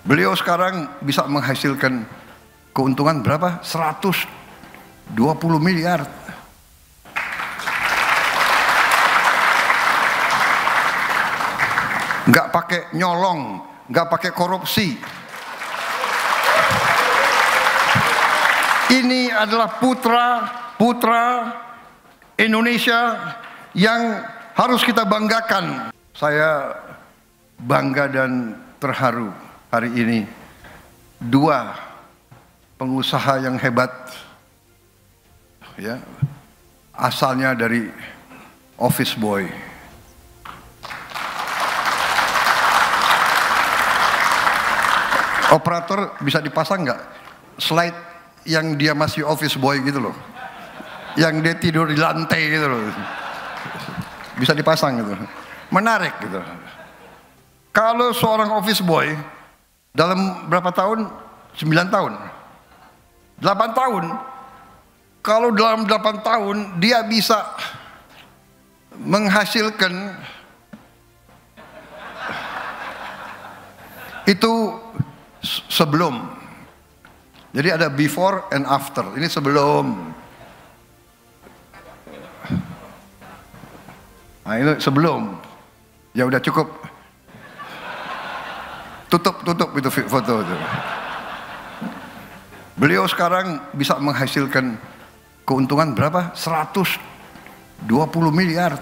Beliau sekarang bisa menghasilkan keuntungan berapa? 120 miliar. Nggak pakai nyolong, nggak pakai korupsi. Ini adalah putra Indonesia yang harus kita banggakan. Saya bangga dan terharu hari ini. Dua pengusaha yang hebat, ya, asalnya dari office boy. Operator bisa dipasang nggak slide yang dia masih office boy gitu loh, yang dia tidur di lantai gitu loh, bisa dipasang gitu, menarik gitu. Kalau seorang office boy dalam berapa tahun? 9 tahun, 8 tahun. Kalau dalam 8 tahun dia bisa menghasilkan itu sebelum. Jadi ada before and after. Ini sebelum. Nah, ini sebelum. Ya udah cukup. Tutup itu foto itu. Beliau sekarang bisa menghasilkan keuntungan berapa? 120 miliar.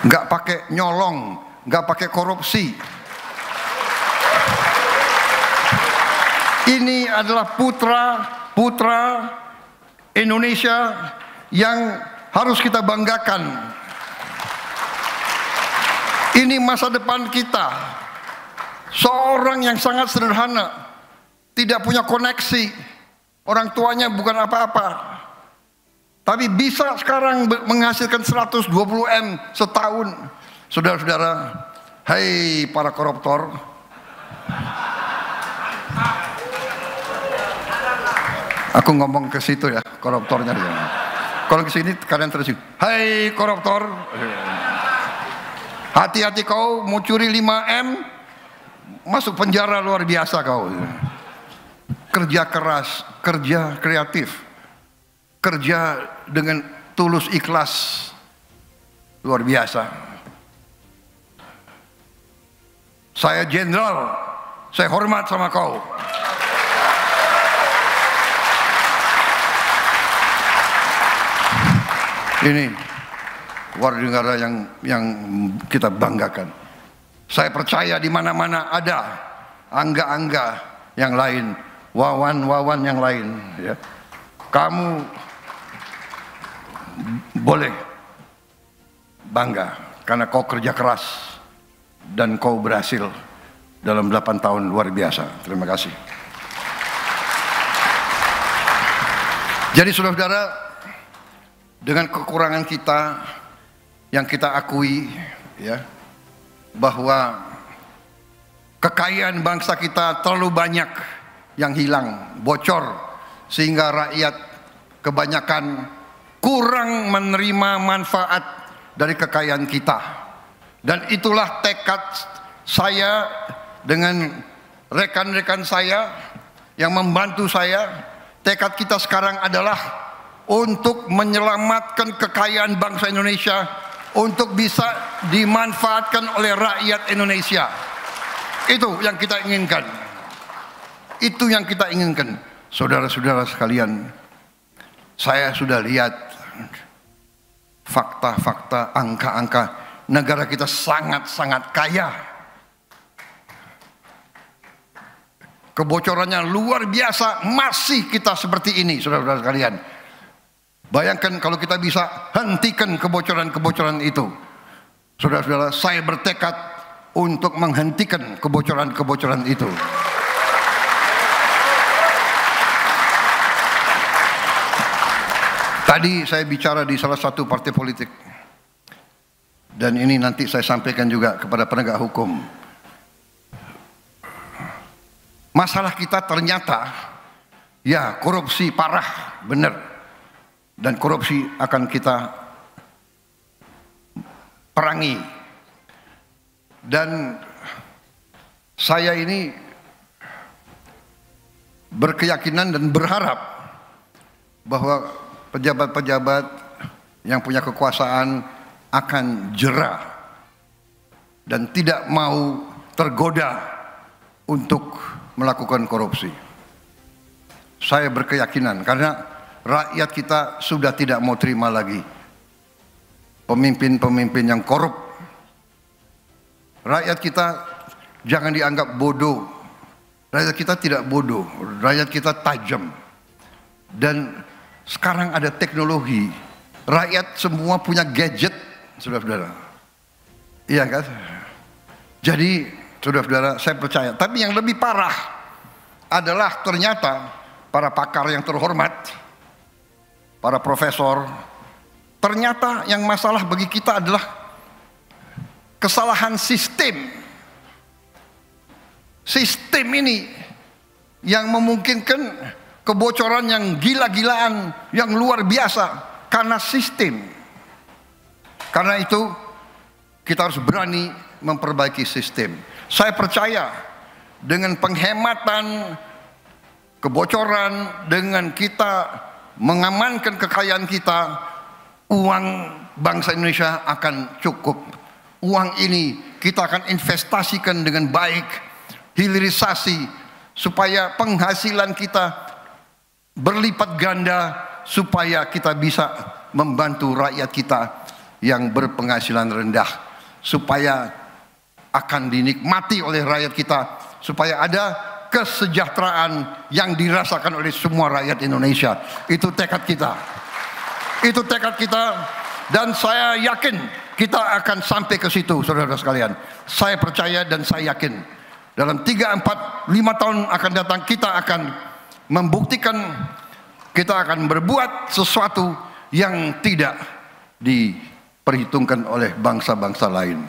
Nggak pakai nyolong, nggak pakai korupsi. Ini adalah putra Indonesia yang harus kita banggakan. Ini masa depan kita. Seorang yang sangat sederhana, tidak punya koneksi, orang tuanya bukan apa-apa, tapi bisa sekarang menghasilkan 120 M setahun. Saudara-saudara, hai para koruptor, aku ngomong ke situ ya, koruptornya dia. Kalau ke sini kalian terus, hai koruptor, hati-hati kau mau curi 5 M, masuk penjara luar biasa kau. Kerja keras, kerja kreatif, kerja dengan tulus ikhlas, luar biasa. Saya jenderal, saya hormat sama kau. Ini warga negara yang kita banggakan. Saya percaya di mana-mana ada angga-angga yang lain, wawan-wawan yang lain. Ya. Kamu boleh bangga karena kau kerja keras dan kau berhasil dalam 8 tahun luar biasa. Terima kasih. Jadi saudara-saudara, dengan kekurangan kita yang kita akui, ya, bahwa kekayaan bangsa kita terlalu banyak yang hilang, bocor, sehingga rakyat kebanyakan kurang menerima manfaat dari kekayaan kita. Dan itulah tekad saya dengan rekan-rekan saya yang membantu saya. Tekad kita sekarang adalah untuk menyelamatkan kekayaan bangsa Indonesia untuk bisa dimanfaatkan oleh rakyat Indonesia. Itu yang kita inginkan. Itu yang kita inginkan. Saudara-saudara sekalian, saya sudah lihat fakta-fakta, angka-angka. Negara kita sangat-sangat kaya. Kebocorannya luar biasa, masih kita seperti ini, saudara-saudara sekalian. Bayangkan kalau kita bisa hentikan kebocoran-kebocoran itu. Saudara-saudara, saya bertekad untuk menghentikan kebocoran-kebocoran itu. Tadi saya bicara di salah satu partai politik. Dan ini nanti saya sampaikan juga kepada penegak hukum. Masalah kita ternyata, ya, korupsi parah, benar. Dan korupsi akan kita perangi. Dan saya ini berkeyakinan dan berharap bahwa pejabat-pejabat yang punya kekuasaan akan jera dan tidak mau tergoda untuk melakukan korupsi. Saya berkeyakinan karena rakyat kita sudah tidak mau terima lagi pemimpin-pemimpin yang korup. Rakyat kita jangan dianggap bodoh. Rakyat kita tidak bodoh, rakyat kita tajam. Dan sekarang ada teknologi. Rakyat semua punya gadget, saudara-saudara. Iya kan? Jadi, saudara-saudara, saya percaya. Tapi yang lebih parah adalah ternyata para pakar yang terhormat, para profesor, ternyata yang masalah bagi kita adalah kesalahan sistem. Sistem ini yang memungkinkan kebocoran yang gila-gilaan, yang luar biasa karena sistem. Karena itu kita harus berani memperbaiki sistem. Saya percaya dengan penghematan kebocoran, dengan kita mengamankan kekayaan kita, uang bangsa Indonesia akan cukup. Uang ini kita akan investasikan dengan baik, hilirisasi, supaya penghasilan kita berlipat ganda, supaya kita bisa membantu rakyat kita yang berpenghasilan rendah, supaya akan dinikmati oleh rakyat kita, supaya ada kesejahteraan yang dirasakan oleh semua rakyat Indonesia. Itu tekad kita. Itu tekad kita, dan saya yakin kita akan sampai ke situ, saudara sekalian. Saya percaya dan saya yakin dalam 3, 4, 5 tahun akan datang kita akan membuktikan, kita akan berbuat sesuatu yang tidak diperhitungkan oleh bangsa-bangsa lain.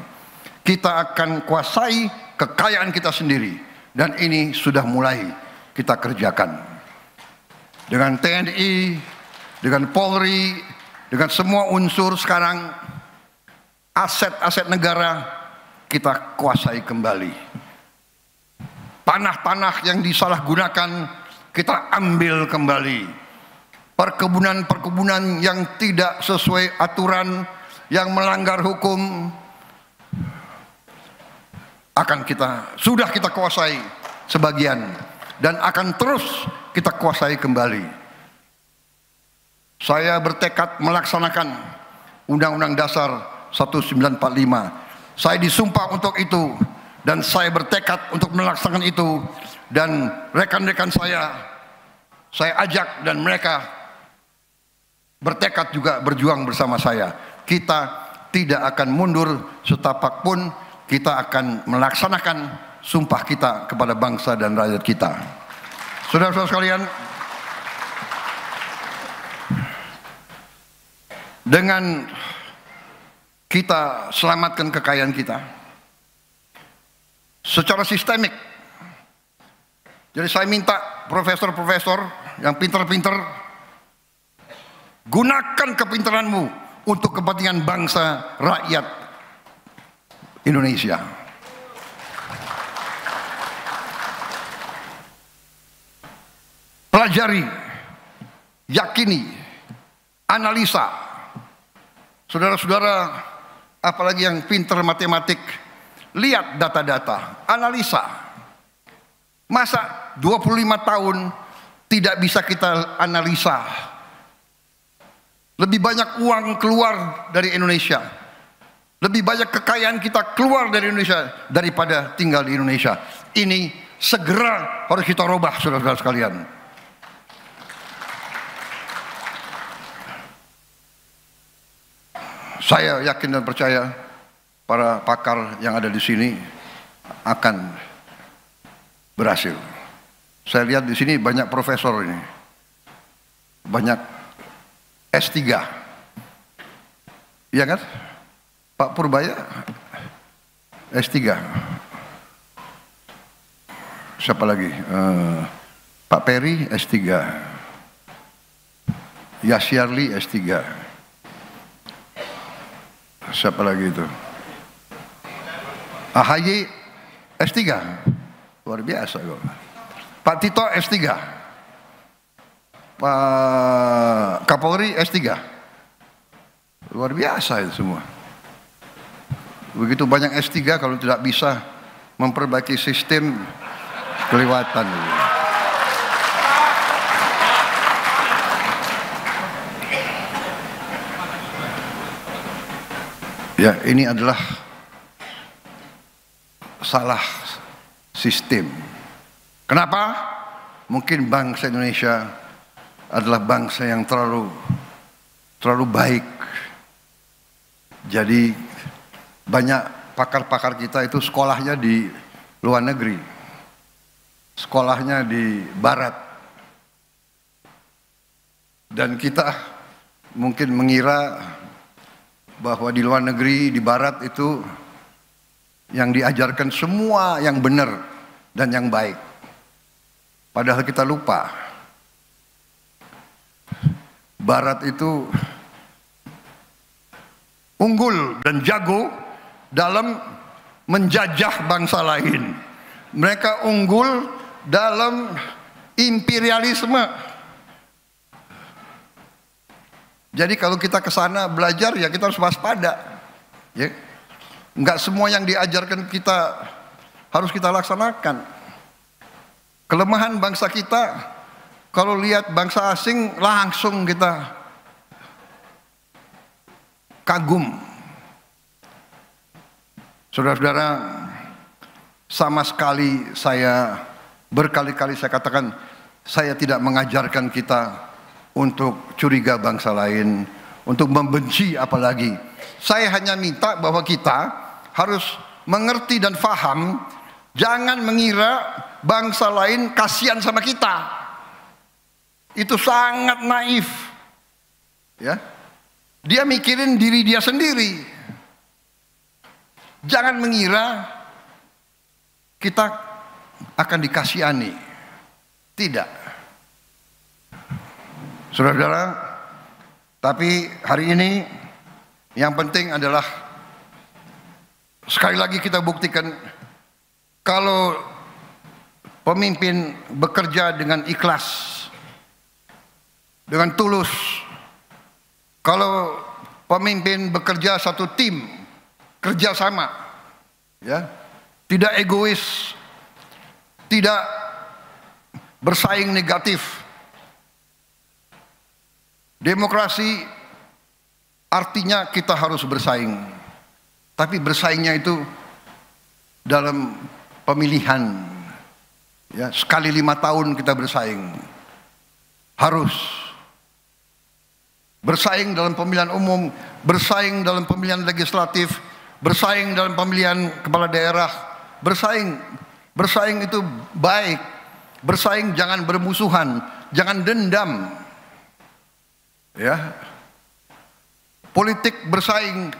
Kita akan kuasai kekayaan kita sendiri, dan ini sudah mulai kita kerjakan. Dengan TNI, dengan Polri, dengan semua unsur sekarang, aset-aset negara kita kuasai kembali. Tanah-tanah yang disalahgunakan kita ambil kembali. Perkebunan-perkebunan yang tidak sesuai aturan, yang melanggar hukum, sudah kita kuasai sebagian, dan akan terus kita kuasai kembali. Saya bertekad melaksanakan Undang-Undang Dasar 1945. Saya disumpah untuk itu, dan saya bertekad untuk melaksanakan itu. Dan rekan-rekan saya ajak, dan mereka bertekad juga berjuang bersama saya. Kita tidak akan mundur setapak pun. Kita akan melaksanakan sumpah kita kepada bangsa dan rakyat kita. Saudara-saudara sekalian, dengan kita selamatkan kekayaan kita secara sistemik. Jadi saya minta profesor-profesor yang pintar-pintar, gunakan kepintaranmu untuk kepentingan bangsa rakyat Indonesia. Pelajari, yakini, analisa. Saudara-saudara, apalagi yang pintar matematik, lihat data-data, analisa. Masa 25 tahun tidak bisa kita analisa? Lebih banyak uang keluar dari Indonesia, lebih banyak kekayaan kita keluar dari Indonesia daripada tinggal di Indonesia. Ini segera harus kita rubah, saudara-saudara sekalian. Saya yakin dan percaya para pakar yang ada di sini akan berhasil. Saya lihat di sini banyak profesor ini, banyak S3, iya kan? Pak Purbaya S3, siapa lagi? Pak Peri S3, Yasyarli S3, Siapa lagi itu? AHY S3. Luar biasa kok. Pak Tito S3. Pak Kapolri S3. Luar biasa itu semua. Begitu banyak S3 kalau tidak bisa memperbaiki sistem, kelewatan. Ya, ini adalah salah sistem. Kenapa? Mungkin bangsa Indonesia adalah bangsa yang terlalu baik. Jadi banyak pakar-pakar kita itu sekolahnya di luar negeri, sekolahnya di barat. Dan kita mungkin mengira bahwa di luar negeri, di barat itu yang diajarkan semua yang benar dan yang baik. Padahal kita lupa, barat itu unggul dan jago dalam menjajah bangsa lain. Mereka unggul dalam imperialisme. Jadi kalau kita ke sana belajar, ya kita harus waspada. Ya. Enggak semua yang diajarkan kita harus kita laksanakan. Kelemahan bangsa kita, kalau lihat bangsa asing langsung kita kagum. Saudara-saudara, sama sekali saya berkali-kali saya katakan, saya tidak mengajarkan kita untuk curiga bangsa lain, untuk membenci apalagi. Saya hanya minta bahwa kita harus mengerti dan faham, jangan mengira bangsa lain kasihan sama kita. Itu sangat naif. Ya. Dia mikirin diri dia sendiri. Jangan mengira kita akan dikasihani. Tidak. Saudara-saudara, tapi hari ini yang penting adalah sekali lagi kita buktikan kalau pemimpin bekerja dengan ikhlas, dengan tulus, kalau pemimpin bekerja satu tim, kerjasama, ya, tidak egois, tidak bersaing negatif. Demokrasi artinya kita harus bersaing, tapi bersaingnya itu dalam pemilihan, ya, sekali 5 tahun kita bersaing, harus bersaing dalam pemilihan umum, bersaing dalam pemilihan legislatif, bersaing dalam pemilihan kepala daerah, bersaing itu baik, bersaing jangan bermusuhan, jangan dendam. Ya, politik bersaing.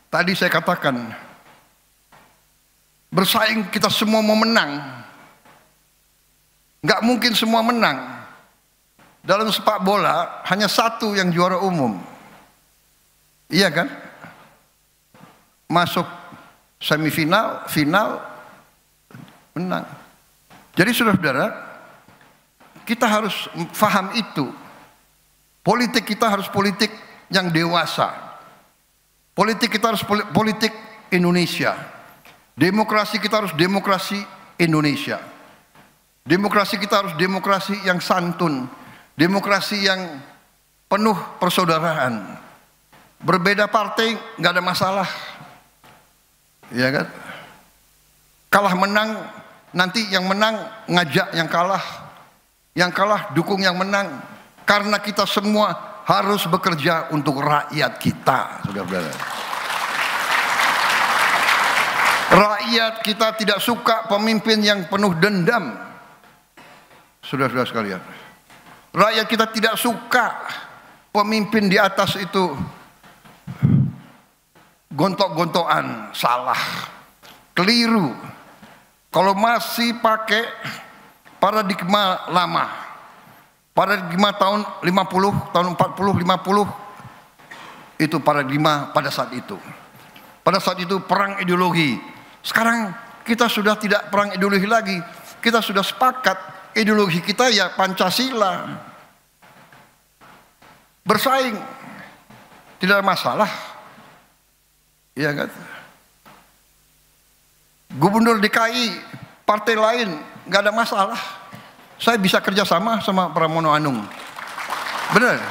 Tadi saya katakan, bersaing kita semua mau menang. Nggak mungkin semua menang. Dalam sepak bola hanya satu yang juara umum. Iya kan? Masuk semifinal, final, menang. Jadi saudara-saudara, kita harus paham itu. Politik kita harus politik yang dewasa. Politik kita harus politik Indonesia. Demokrasi kita harus demokrasi Indonesia. Demokrasi kita harus demokrasi yang santun. Demokrasi yang penuh persaudaraan. Berbeda partai nggak ada masalah. Ya kan? Kalah menang, nanti yang menang ngajak yang kalah. Yang kalah dukung yang menang. Karena kita semua harus bekerja untuk rakyat kita, saudara-saudara. Rakyat kita tidak suka pemimpin yang penuh dendam, saudara-saudara sekalian. Rakyat kita tidak suka pemimpin di atas itu gontok-gontokan, salah, keliru. Kalau masih pakai paradigma lama, paradigma tahun 50, tahun 40, 50, Itu paradigma pada saat itu. Pada saat itu perang ideologi. Sekarang kita sudah tidak perang ideologi lagi. Kita sudah sepakat ideologi kita ya Pancasila. Bersaing tidak ada masalah. Iya kan? Gubernur DKI partai lain nggak ada masalah. Saya bisa kerjasama sama Pramono Anung. Benar.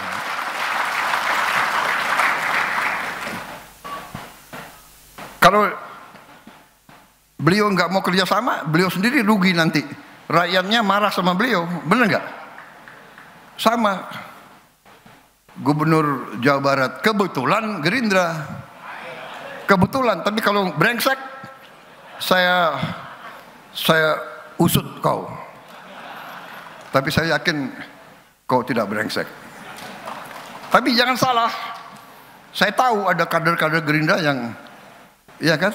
Kalau beliau nggak mau kerjasama, beliau sendiri rugi nanti. Rakyatnya marah sama beliau, benar nggak? Sama. Gubernur Jawa Barat kebetulan Gerindra, kebetulan. Tapi kalau brengsek, saya usut kau. Tapi saya yakin kau tidak brengsek. Tapi jangan salah, saya tahu ada kader-kader Gerindra yang, ya kan,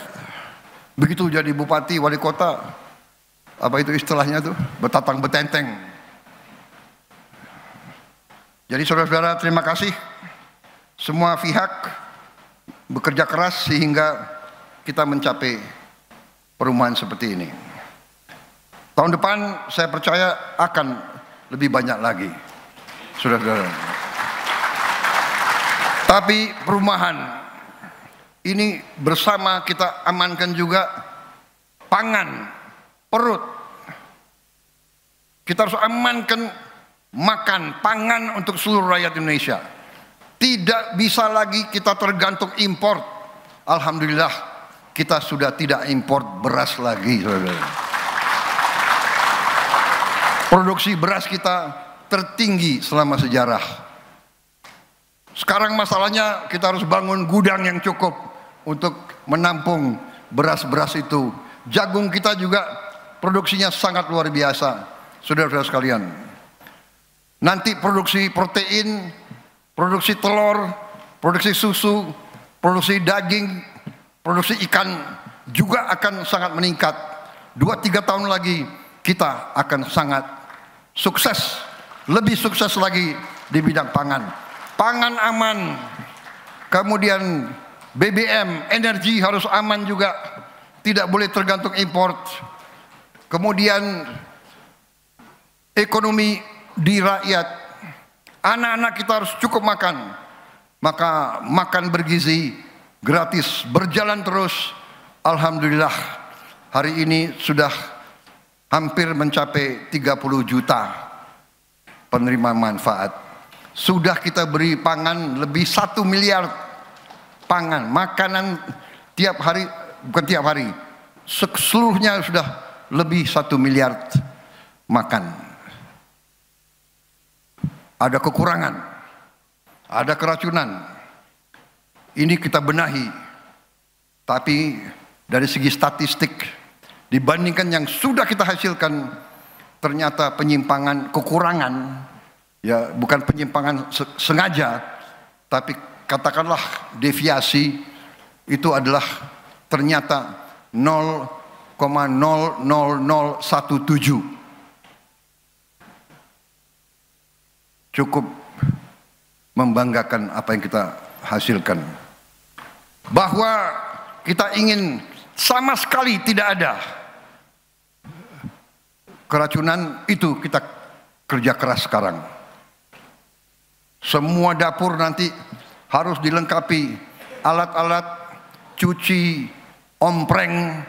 begitu jadi bupati, wali kota, apa itu istilahnya tuh, betatang betenteng. Jadi saudara-saudara, terima kasih semua pihak bekerja keras sehingga kita mencapai perumahan seperti ini. Tahun depan saya percaya akan lebih banyak lagi, saudara-saudara. Tapi perumahan ini bersama kita amankan juga pangan, perut. Kita harus amankan makan, pangan untuk seluruh rakyat Indonesia. Tidak bisa lagi kita tergantung impor. Alhamdulillah kita sudah tidak impor beras lagi, saudara. Produksi beras kita tertinggi selama sejarah. Sekarang masalahnya kita harus bangun gudang yang cukup untuk menampung beras-beras itu. Jagung kita juga produksinya sangat luar biasa, saudara-saudara sekalian. Nanti produksi protein, produksi telur, produksi susu, produksi daging, produksi ikan juga akan sangat meningkat. 2-3 tahun lagi kita akan sangat sukses, lebih sukses lagi di bidang pangan. Pangan aman, kemudian BBM, energi harus aman juga, tidak boleh tergantung import. Kemudian ekonomi di rakyat, anak-anak kita harus cukup makan, maka makan bergizi gratis berjalan terus. Alhamdulillah hari ini sudah hampir mencapai 30 juta penerima manfaat. Sudah kita beri pangan lebih 1 miliar pangan, makanan tiap hari, bukan tiap hari, seluruhnya sudah lebih 1 miliar makan. Ada kekurangan, ada keracunan, ini kita benahi. Tapi dari segi statistik, dibandingkan yang sudah kita hasilkan, ternyata penyimpangan, kekurangan, ya bukan penyimpangan sengaja, tapi katakanlah deviasi, itu adalah ternyata 0,00017. Cukup membanggakan apa yang kita hasilkan. Bahwa kita ingin sama sekali tidak ada keracunan, itu kita kerja keras sekarang. Semua dapur nanti harus dilengkapi alat-alat cuci ompreng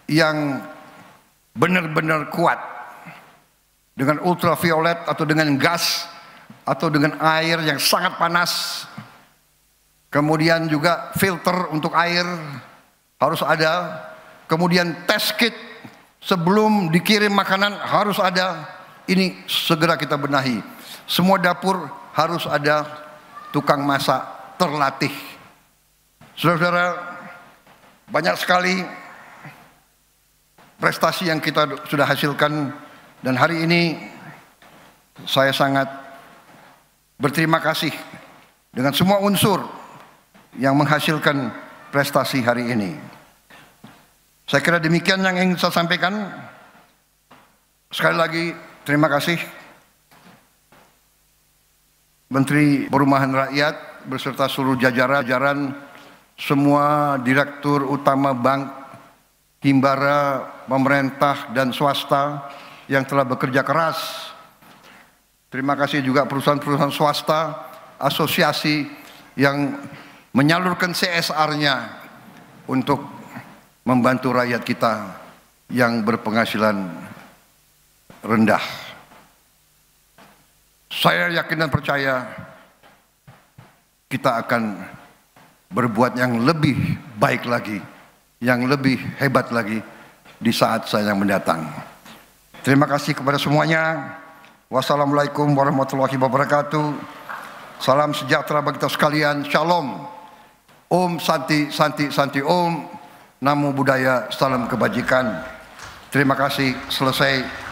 yang benar-benar kuat, dengan ultraviolet atau dengan gas atau dengan air yang sangat panas. Kemudian juga filter untuk air harus ada. Kemudian test kit sebelum dikirim makanan harus ada. Ini segera kita benahi. Semua dapur harus ada tukang masak terlatih. Saudara-saudara, banyak sekali prestasi yang kita sudah hasilkan, dan hari ini saya sangat berterima kasih dengan semua unsur yang menghasilkan prestasi hari ini. Saya kira demikian yang ingin saya sampaikan. Sekali lagi terima kasih Menteri Perumahan Rakyat beserta seluruh jajaran semua direktur utama bank, himbara, pemerintah dan swasta yang telah bekerja keras. Terima kasih juga perusahaan-perusahaan swasta, asosiasi yang menyalurkan CSR-nya untuk membantu rakyat kita yang berpenghasilan rendah. Saya yakin dan percaya kita akan berbuat yang lebih baik lagi, yang lebih hebat lagi di saat saya yang mendatang. Terima kasih kepada semuanya. Wassalamualaikum warahmatullahi wabarakatuh. Salam sejahtera bagi kita sekalian. Shalom. Om Santi Santi Santi Om. Namo Buddhaya. Salam kebajikan. Terima kasih. Selesai.